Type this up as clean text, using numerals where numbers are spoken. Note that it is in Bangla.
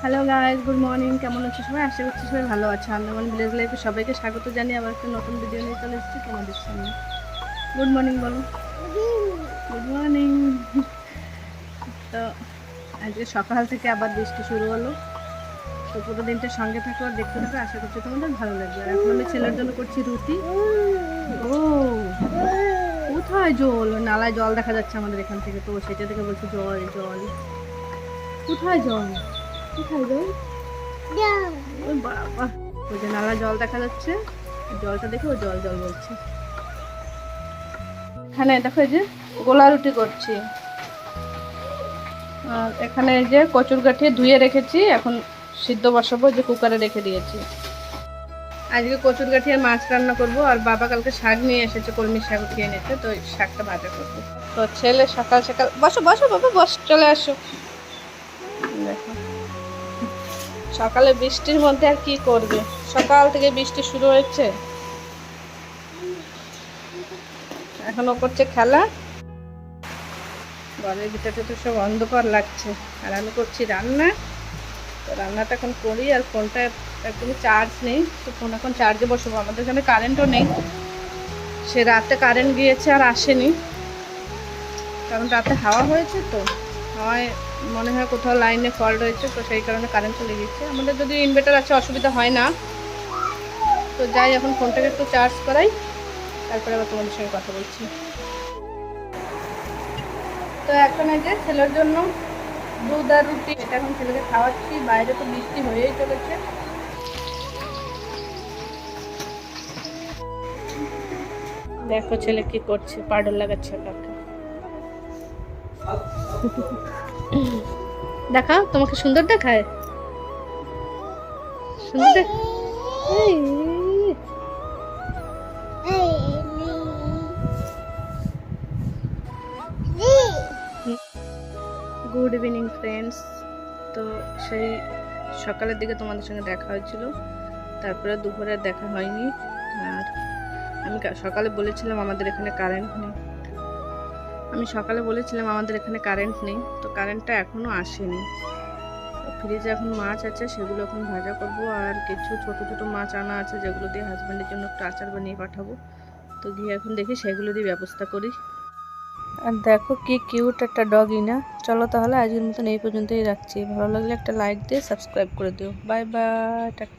Hello guys, good morning. কেমন আছো সবাই? আশা করছি সবাই ভালো আছে। আন্দামান ভিলেজ লাইফে সবাইকে স্বাগত জানিয়ে আবার একটা নতুন ভিডিও নিয়ে চলে এসেছি তোমাদের সামনে। গুড মর্নিং বলো। Good morning. তো আজকে সকাল থেকে আবার বৃষ্টি শুরু হলো। তো পুরো দিনটা সঙ্গে থাকো আর দেখতে থাকো, আশা করছি তোমাদের ভালো লাগবে। আর এখন আমি ছেলের জন্য করছি রুটি। ও কোথায় জল? নালায় জল দেখা যাচ্ছে আমাদের এখান থেকে, তো সেটা থেকে বলছি জল জল। কোথায় জল? কোথায় জল? ওই বাবা, ওই যে নালা জল দেখা যাচ্ছে, জলটা দেখে ও জল জল বলছে। এখানে দেখো এই যে গোলা রুটি করছি, আর এখানে এই যে কচুর গাঠি ধুয়ে রেখেছি, এখন সিদ্ধ বসাবো, যে কুকারে রেখে দিয়েছি। আজকে কচুর গাঠি আর মাছ রান্না করব, আর বাবা কালকে শাক নিয়ে এসেছে, কলমি শাক উঠিয়ে এনেছে, তো ওই শাকটা ভাজা করবো। তো ছেলে সকাল সকাল, বসো বসো বাবা, বস, চলে আসো। দেখো সকালে বৃষ্টির মধ্যে আর কি করবে, সকাল থেকে বৃষ্টি শুরু হয়েছে, এখনো করছে খেলা। ঘরের ভিতরে তো সব অন্ধকার লাগছে, আর আমি করছি রান্না। তো রান্নাটা এখন করি, আর ফোনটা একদমই চার্জ নেই, তো ফোন এখন চার্জে বসবো। আমাদের এখানে কারেন্টও নেই, সে রাতে কারেন্ট গিয়েছে আর আসেনি, কারণ রাতে হাওয়া হয়েছে, তো হাওয়ায় মনে হয় কোথাও লাইনে ফল্ট হয়েছে, তো সেই কারণে কারেন্ট চলে গেছে। আমাদের যদি ইনভার্টার আছে অসুবিধা হয় না। তো যাই, এখন ফোনটাকে একটু চার্জ করাই, তারপরে আবার তোমাদের সঙ্গে কথা বলছি। তো এখন এই যে ছেলের জন্য দুধ আর রুটি, এটা এখন ছেলেকে খাওয়াচ্ছি। বাইরে তো বৃষ্টি হয়েই চলেছে। দেখো ছেলে কি করছে, পাউডার লাগাচ্ছে কাকা। দেখা, তোমাকে সুন্দর দেখায়, সুন্দর দেখ। Good evening friends. তো সেই সকালের দিকে তোমাদের সঙ্গে দেখা হয়েছিল, তারপরে দুপুরে দেখা হয়নি। আর আমি সকালে বলেছিলাম আমাদের এখানে কারেন্ট নেই, তো কারেন্টটা এখনও আসেনি। ফ্রিজে এখন মাছ আছে, সেগুলো এখন ভাজা করব, আর কিছু ছোট ছোট মাছ আনা আছে, যেগুলো দিয়ে হাজব্যান্ডের জন্য একটু আচার বানিয়ে পাঠাবো। তো গিয়ে এখন দেখি সেগুলো দিয়ে ব্যবস্থা করি। আর দেখো কি কিউট একটা ডগি না। চলো তাহলে আজকের মতন এই পর্যন্তই রাখছি। ভালো লাগলে একটা লাইক দিয়ে সাবস্ক্রাইব করে দিও। Bye bye.